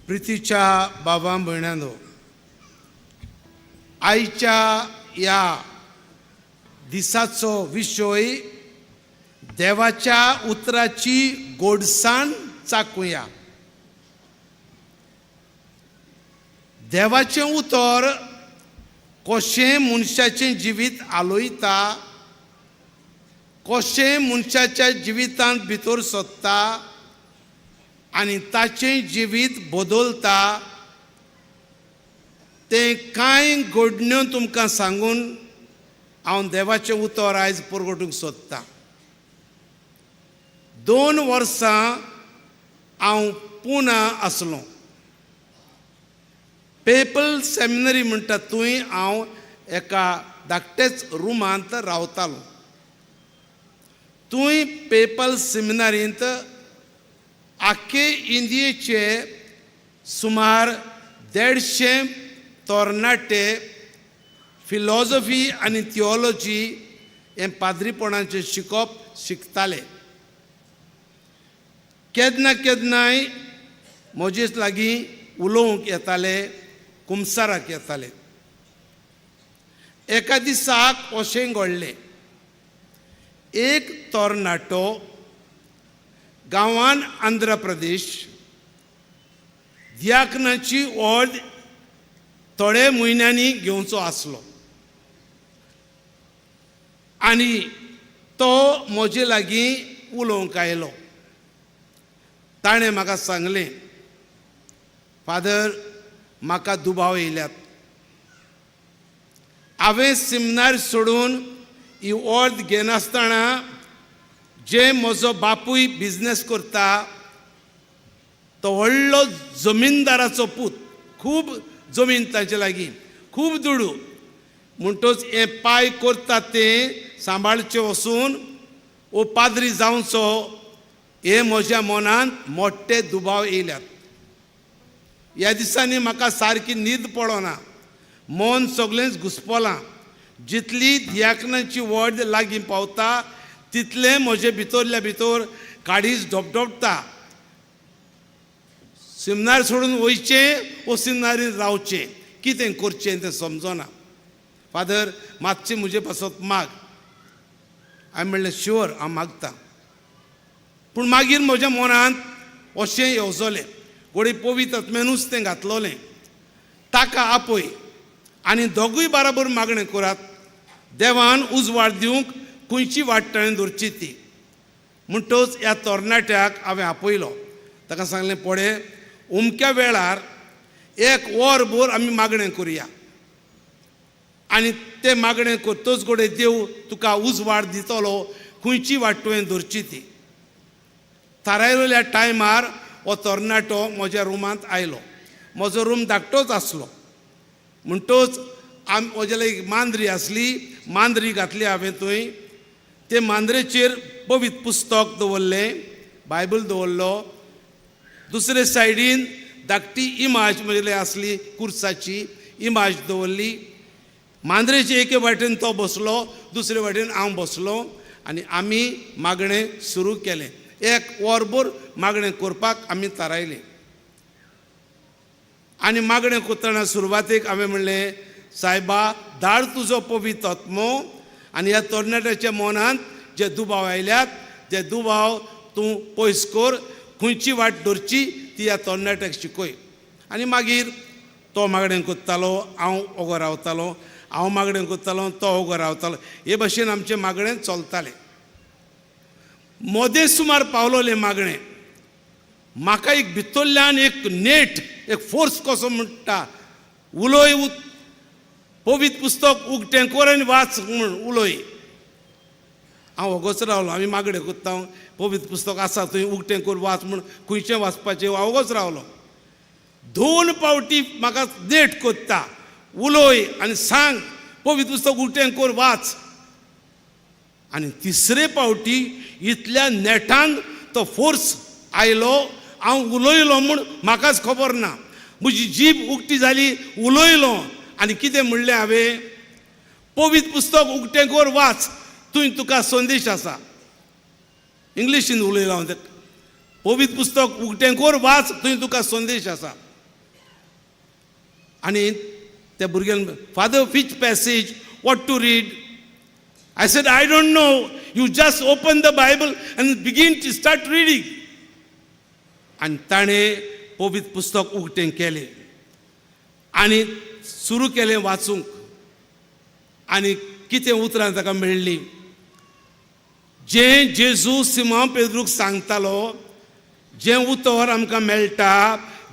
प्रितीच्या बाबा भयणांनो, आयच्या या दिसाचो विशय देवाच्या उतराची गोडसाण चाकुया. देवाचें उतर कशें मनशाचें जिवीत आलोयता, कशें मनशाच्या जिवितांत भितर सोदता आनी ताचें जिवीत बदलता, तें कांय घडण्यो तुमकां सांगून हांव देवाचें उतर आयज परगटूंक सोदतां. 2 वर्सां हांव पुना आसलों. पेपल सेमिनरी म्हणटा थंय हांव एका धाकटेच रुमांत रावतालो. थंय पेपल सेमिनारींत आख्खे इंडियेचे सुमार 150 तरणाटे फिलॉसॉफी आनी थियोलॉजी हें पाद्रीपणाचें शिकप शिकताले. केदना केदनाय म्हजे लागीं उलोवंक येताले, कुमसाराक येताले. एका दिसाक अशें घडलें, एक तरणाटो गांवांत आंध्र प्रदेश दियाकनाची वड थोडे म्हयन्यांनी घेवचो आसलो आनी तो म्हजे लागीं उलोवंक आयलो. ताणें म्हाका सांगलें, फादर, म्हाका दुबाव येयल्यात. हांवें सेमिनार सोडून ही वड घेनासतना जे म्हजो बापूय बिझनेस करता तो व्हडलो जमीनदाराचो पूत, खूब जमीन ताचे लागीं, खूब दुडू म्हणटच हें पाय करता तें सांबाळचें वचून ओ पाद्री जावचो हे म्हज्या मनांत मोठे दुबाव येयल्यात. ह्या दिसांनी म्हाका सारकी न्हीद पडना, मन सगळेंच घुस्पलां. जितली दियाकनाची वड लागीं पावता तितलें म्हजे भितरल्या भितर काळीज धबधबता. सेमिनार सोडून वयचें वो सेमिनारींत रावचें, कितें करचें तें समजना. फादर, मातशें म्हजे पासत माग. हांवें म्हणलें, शुअर, हांव मागतां. पूण मागीर म्हज्या मनांत अशें येवजलें, घोडी पवित्र आत्म्यानूच तें घातलोलें. ताका आपय आनी दोगूय बाराबर मागणें करात. देवान उजवाड दिवंक खंयची वाट ताणें धरची ती. म्हणटच ह्या तरणाट्याक हांवें आपयलो. ताका सांगलें, पळय, अमक्या वेळार 1 वरभर आमी मागणें करुया आनी तें मागणें करतच घोडे देव तुका उजवाड दितलो, खंयची वाट तुवें धरची ती. थारायलेल्या टायमार हो तरणाटो म्हज्या रुमांत आयलो. म्हजो रूम धाकटोच आसलो. म्हणटच म्हजे लागीं मांद्री आसली, मांद्री घातली हांवें थंय. ते मांद्रेचेर पवित्र पुस्तक दवरलें, बायबल दवरलो. दुसरे सायडीन धाकटी इमाज म्हजे आसली, कुर्साची इमाज दवरली. मांद्रेचे एके वाटेन तो बसलो, दुसरे वाटेन हांव बसलो आनी आमी मागणें सुरू केलें. 1 वरभर मागणें करपाक आमी थारायलें. आनी मागणें करतना सुरवातेक हांवें म्हणलें, सायबा, धाड तुजो पवित्र आत्मो आनी ह्या तरणाट्याच्या मनांत जे दुबाव आयल्यात ते दुबाव तूं पयस कर. खंयची वाट धरची ती ह्या तरणाट्याक शिकय. आनी मागीर तो मागणें करतालो, हांव ओगो रावतालो, हांव मागणें करतालो, तो ओगो रावतालो. हे भशेन आमचें मागणें चलतालें. मदें सुमार पावलोलें मागणें. म्हाका एक भितरल्यान एक नेट, एक फोर्स कसो म्हणटा, उलय, पवित्र पुस्तक उगटें कर आनी वाच म्हूण उलय. हांव ओगोच रावलो. आमी मागणें करता, पवित्र पुस्तक आसा थंय, उगटें कर वाच म्हूण खंयचें वाचपाचें, हांव ओगोच रावलो. 2 फावटी म्हाका नेट कोत्ता, उलय आनी सांग, पवित्र पुस्तक उगटें कर वाच. आनी 3रे फावटी इतल्या नेटान तो फोर्स आयलो. हांव उलयलो म्हूण म्हाकाच खबर ना. म्हजी जीब उगटी जाली, उलयलो आनी कितें म्हणलें हांवें, पवित्र पुस्तक उगटें कर वाच, थंय तुका संदेश आसा. इंग्लिशीन उलयलो हांव. पवित्र पुस्तक उगटें कर वाच, थंय तुका संदेश आसा. आनी त्या भुरग्यान, father which passage, what to read? I said, I don't know. You just open the Bible and begin to start reading. आनी ताणें पवित्र पुस्तक उगटें केलें आनी सुरू केलें वाचूंक. आनी कितें उतरां ताका मेळ्ळीं. जें जेजू सिमोन पेद्रूक सांगतालो, जें उतर आमकां मेळटा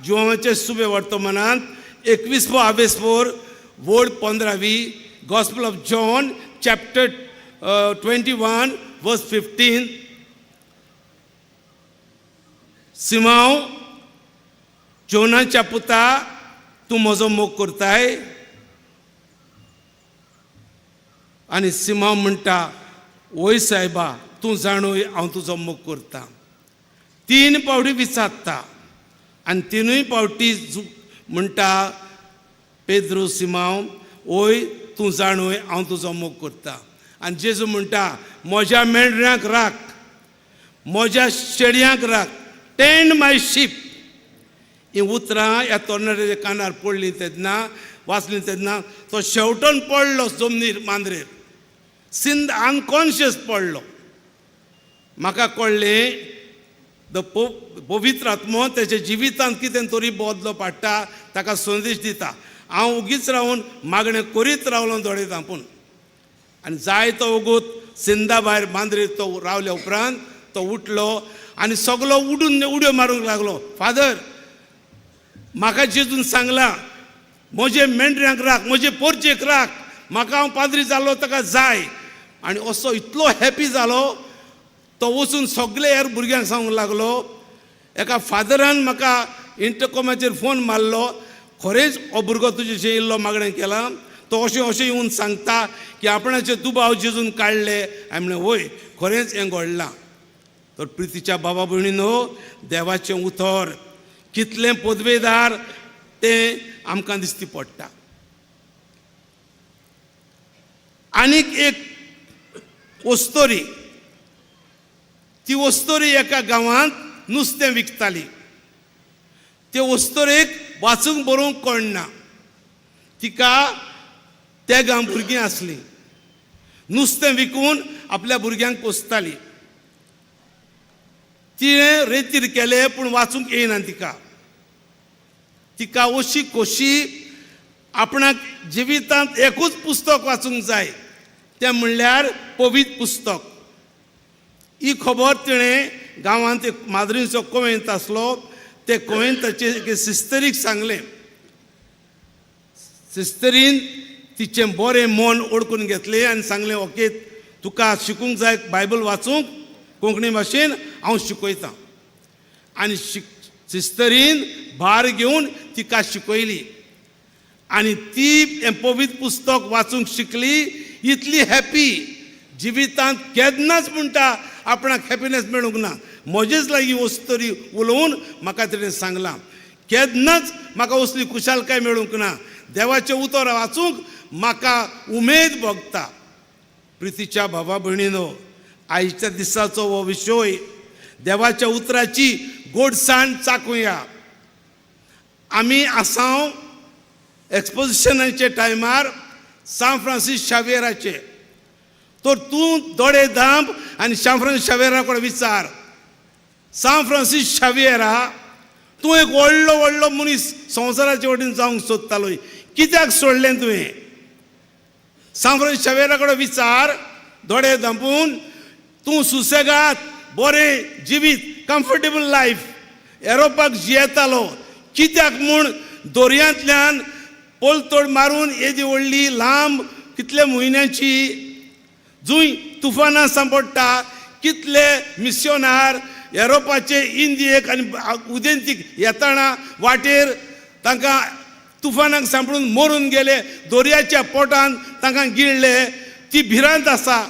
जिवाचे सुबे वर्तमानांत 21-22 वोड 15, गॉस्पल ऑफ जॉन चॅप्टर 21 वर्स 15. सिमोन, जोनाच्या पुता, तूं म्हजो मोग करताय? आनी सिमोन म्हणटा, ओय सायबा, तूं जाणूय हांव तुजो मोग करतां. 3 पावटी विचारता आनी 3य पावटी म्हणटा पेद्रू सिमोन, ओय तूं जाणूय हांव तुजो मोग करतां. आनी जेजू म्हणटा, म्हज्या मेंढऱ्यांक राख, म्हज्या शेडयांक राख, टेंड माय शीप. ही उतरां ह्या तरणाट्याच्या कानार पडलीं तेन्ना, वाचलीं तेन्ना तो शेवटून पडलो जमनीर मांद्रेर, सिंध अनकॉन्शियस पडलो. म्हाका कळ्ळें पवित्र आत्मो तेच्या जिवितांत कितें तरी बदलो पाडटा, ताका संदेश दिता. हांव उगीच रावन मागणें करीत रावलो थोडे धांपून. आनी जाय तो वगूत सिंधा भायर मांद्रेर तो रावल्या उपरांत तो उठलो आनी सगलो उडून उड्यो मारूंक लागलो. फादर, म्हाका जेजून सांगलां म्हजे मेंढऱ्यांक राख, म्हजे पोरचेक राख, म्हाका हांव पाद्री जाल्लो ताका जाय. आनी असो इतलो हॅपी जालो तो वचून सगळे हेर भुरग्यांक सांगूंक लागलो. एका फादरान म्हाका इंटरकॉमाचेर फोन मारलो, खरेंच हो भुरगो तुजेशें इल्लो मागणें केलां, तो अशें अशें येवन सांगता की आपणाचे दुबाव जेजून काडले. हांवें म्हणलें, वय खरेंच हें घडलां. तर प्रितीच्या बाबा भयणीनो, देवाचें उतर कितलें पदवेदार तें आमकां दिसती पडटा. आनीक एक वस्तोरी, ती वस्तोरी एका गांवांत नुस्तें विकताली. ते वस्तोरेक वाचूंक बरोवंक कळना. तिका त्या गांव भुरगीं आसलीं, नुस्तें विकून आपल्या भुरग्यांक पोसताली. तिणें रेतीर केलें पूण वाचूंक येयना तिका. तिका अशी खोशी, आपणाक जिवितांत एकूच पुस्तक वाचूंक जाय, तें म्हणल्यार पवित्र पुस्तक. ही खबर तिणें गांवांत एक माद्रीचो कोवेंत आसलो, ते कोवेंताचे एके सिस्टरीक सांगलें. सिस्टरीन तिचें बरें मन ओळखून घेतलें आनी सांगलें, ओके तुका शिकूंक जाय बायबल वाचूंक कोंकणी भाशेन, हांव शिकयतां. आनी सिस्टरीन भार घेवन तिका शिकयली आनी ती हें पवित्र पुस्तक वाचूंक शिकली. इतली हॅपी, जिवितांत केन्नाच म्हणटा आपणाक हॅपिनेस मेळूंक ना. म्हजेच लागीं वस्तरी उलोवन म्हाका तिणें सांगलां, केन्नाच म्हाका असली खुशालकाय मेळूंक ना. देवाचें उतर वाचूंक म्हाका उमेद भोगता. प्रितीच्या भावा भयणीनो, आयच्या दिसाचो हो विशय, देवाच्या उतराची गोडसाण चाखुया. आमी आसांव एक्सपोजिशनाचे टायमार सान फ्रांसीस शावेराचे. तर तूं दोळे धांप आनी सान फ्रांसीस शावेरा कडेन विचार, सान फ्रांसीस शावेरा, तूं एक व्हडलो व्हडलो मनीस संवसाराचे वटेन जावंक सोदतालो, कित्याक सोडलें तुवें? सान फ्रांसीस शावेरा कडेन विचार दोळे धांपून, तूं सुसेगाद बरें जिवीत, कम्फर्टेबल लायफ येरोपाक जियेतालो, कित्याक म्हूण दर्यांतल्यान पोलतोड मारून येदी व्हडली लांब कितले म्हयन्याची जुंय तुफानां सांपडटा, कितले मिस्योनार येरोपाचे इंडियेक आनी उदेंतीक येताना वाटेर तांकां तुफानाक सांपडून मरून गेले, दर्याच्या पोटान तांकां गिळले. ती भिरांत आसा,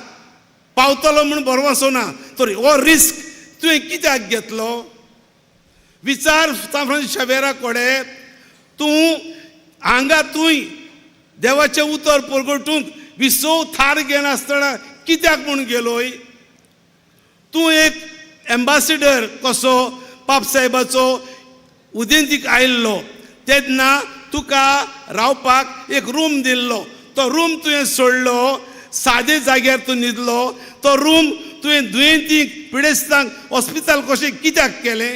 पावतलो म्हूण भरवसो ना. तर हो रिस्क तुवें कित्याक घेतलो? विचार सान फ्रांसीस शावेरा कडेन. तूं हांगा तुंय देवाचें उतर परगटूंक विसव थार घेनासतना कित्याक म्हूण गेलोय? तूं एक एम्बेसेडर कसो पाप साहेबाचो उदेंतीक आयिल्लो तेन्ना तुका रावपाक एक रूम दिल्लो, तो रूम तुवें सोडलो, सादे जाग्यार तूं न्हिदलो, तो रूम तुवें दुयेंतींक पिडेस्तांक हॉस्पिटल कशें कित्याक केलें?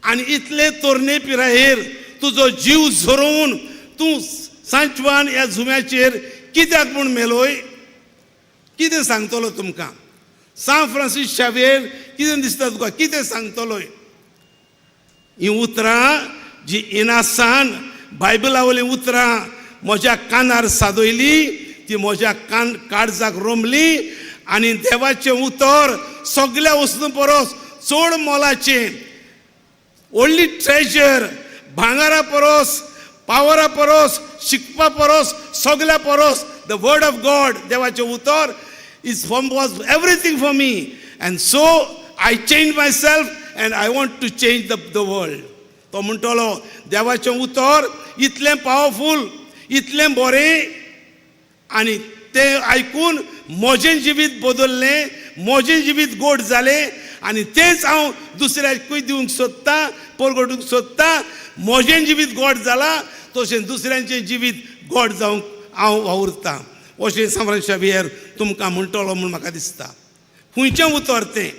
आनी इतले तोरणे पिरायेर तुजो जीव झरोवन तूं सांजवान ह्या झुम्याचेर कित्याक म्हूण मेलोय? कितें सांगतलो तुमकां? सान फ्रांसीस शावेर कितें दिसता तुका? कितें सांगतलोय? ही उतरां जी इनासान बायबलावयलीं उतरां म्हज्या कानार सादयली, ती म्हज्या काळजाक रोमली, आनी देवाचें उतर सगळ्या वस्तू परस चड मोलाचें, व्हडली ट्रेजर, भांगारा परस, पावरा परस, शिकपा परस, सगळ्या परस द वर्ड ऑफ गॉड, देवाचें उतर was everything for me, and so I changed myself and I want to change the world. तो म्हणटलो देवाचें उतर इतलें पावरफुल, इतलें बरें, आनी तें आयकून म्हजें जिवीत बदललें, म्हजें जिवीत गोड जालें, आनी तेंच हांव दुसऱ्याकूय दिवंक सोदतां, परगटूंक सोदतां. म्हजें जिवीत गोड जालां, तशें दुसऱ्यांचें जिवीत गोड जावंक हांव वावुरतां. अशें सान फ्रांसीस शावेर तुमकां म्हणटलो म्हूण म्हाका दिसता. खुंयचें उतर तें?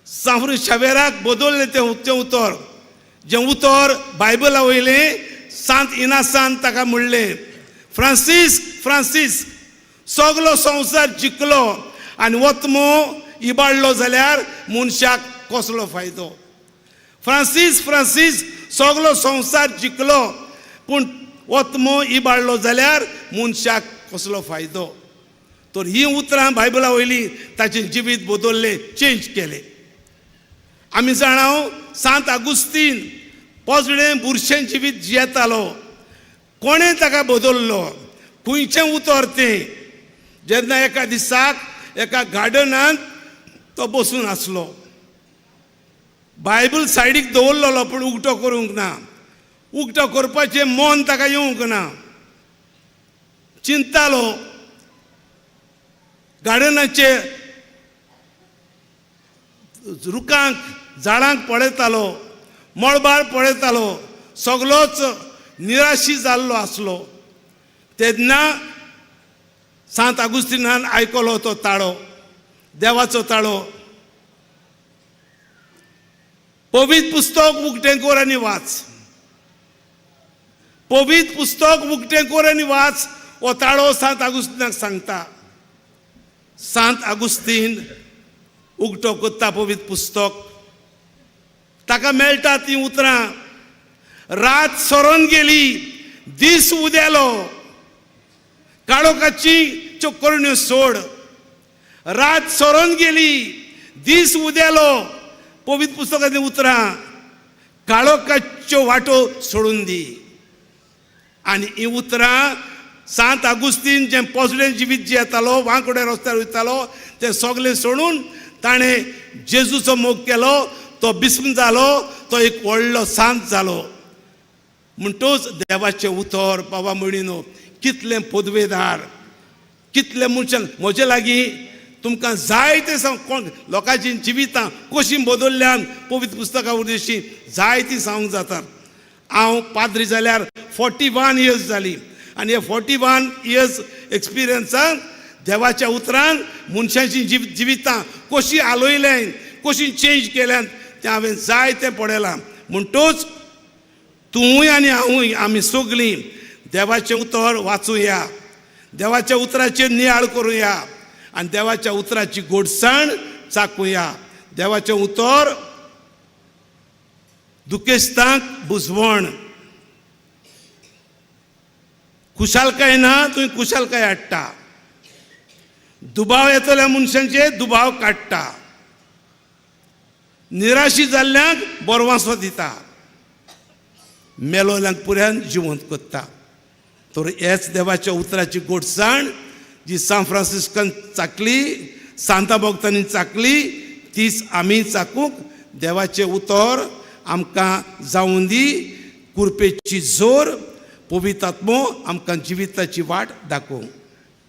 सान फ्रांसीस शावेराक बदललें तें उतर, जें उतर बायबला वयलें सांत इनासान ताका म्हणलें, फ्रांसीस फ्रांसीस, सगलो संवसार जिखलो आनी वतमो इबाडलो जाल्यार मनशाक कसलो फायदो? फ्रांसीस फ्रांसीस, सगलो संवसार जिखलो पूण वतमो इबाडलो जाल्यार मनशाक कसलो फायदो? तर ही उतरां बायबला वयलीं ताचें जिवीत बदललें, चेंज केलें. आमी जाणाव सांत आगुस्तीन पोजडें बुरशें जिवीत जियेतालो. कोणें ताका बदललो? खुंयचें उतर तें? जेन्ना एका दिसाक एका गार्डनांत तो बसून आसलो, बायबल सायडीक दवरलेलो पूण उगटो करूंक ना, उगटो करपाचें मन ताका येवंक ना. चिंतालो, गार्डनाचे रुखांक झाडांक पळयतालो, मळबार पळयतालो, सगलोच निराशी जाल्लो आसलो. तेन्ना सांत आगुस्तिनान आयकलो तो ताळो, देवाचो ताळो. पवित्र पुस्तक उगटें कर आनी वाच, पवित्र पुस्तक उगटें कर आनी वाच, हो ताळो सांत आगुस्तिनाक सांगता. सांत आगुस्तीन उगटो करता पवित्र पुस्तक, ताका मेळटा ती उतरां. रात सरोन गेली, दीस उदेलो, काळोखाची चक्करण्यो सोड. रात सरोन गेली, दीस उदेलो, पवित्र पुस्तकांतली उतरां, काळोखाच्यो वाटो सोडून दी. आनी ही उतरां सांत आगुस्तीन जें पोजडें जिवीत जियेतालो, वांकडे रस्त्यार वयतालो, तें सगलें सोडून ताणें जेजूचो मोग केलो. तो बिस्म जालो, तो एक व्हडलो सांत जालो. म्हणटूच देवाचें उतर बाबा मणिनो कितलें पदवेदार, कितले मनशांक म्हजे लागीं तुमकां जायते कोण लोकांची जिवितां कशीं बदलल्यान पवित्र पुस्तका वरवीं जायतीं सांगूंक जातात. हांव पाद्री जाल्यार 41 इयर्स जालीं, आनी हे 41 इयर्स एक्सपिरियन्सान देवाच्या उतरान मनशांची जिवितां कशीं आलोयल्यान, कशीं चेंज केल्यान तें हांवें जायतें पळयलां. म्हणटूच तूंय आनी हांवूय आमी सगलीं देवाचें उतर वाचुया, देवाच्या उतराचेर नियाळ करुया, आनी देवाच्या उतराची गोडसाण चाखुया. देवाचें उतर दुखेस्तांक बुजवण. खुशालकाय ना, तुवें खुशालकाय हाडटा. दुबाव येतल्या मनशांचे दुबाव काडटा. निराशी जाल्ल्यांक बरवांसो दिता, मेलोल्यांक पुऱ्यान जिवंत करता. तर हेच देवाच्या उतराची गोडसाण जी सान फ्रांसिस्कान चाखली, सांता भक्तांनी चाखली, तीच आमी चाखूंक देवाचें उतर आमकां जावूं दी. कृपेची जोर, पवित्र आत्मो आमकां जिविताची वाट दाखोवं.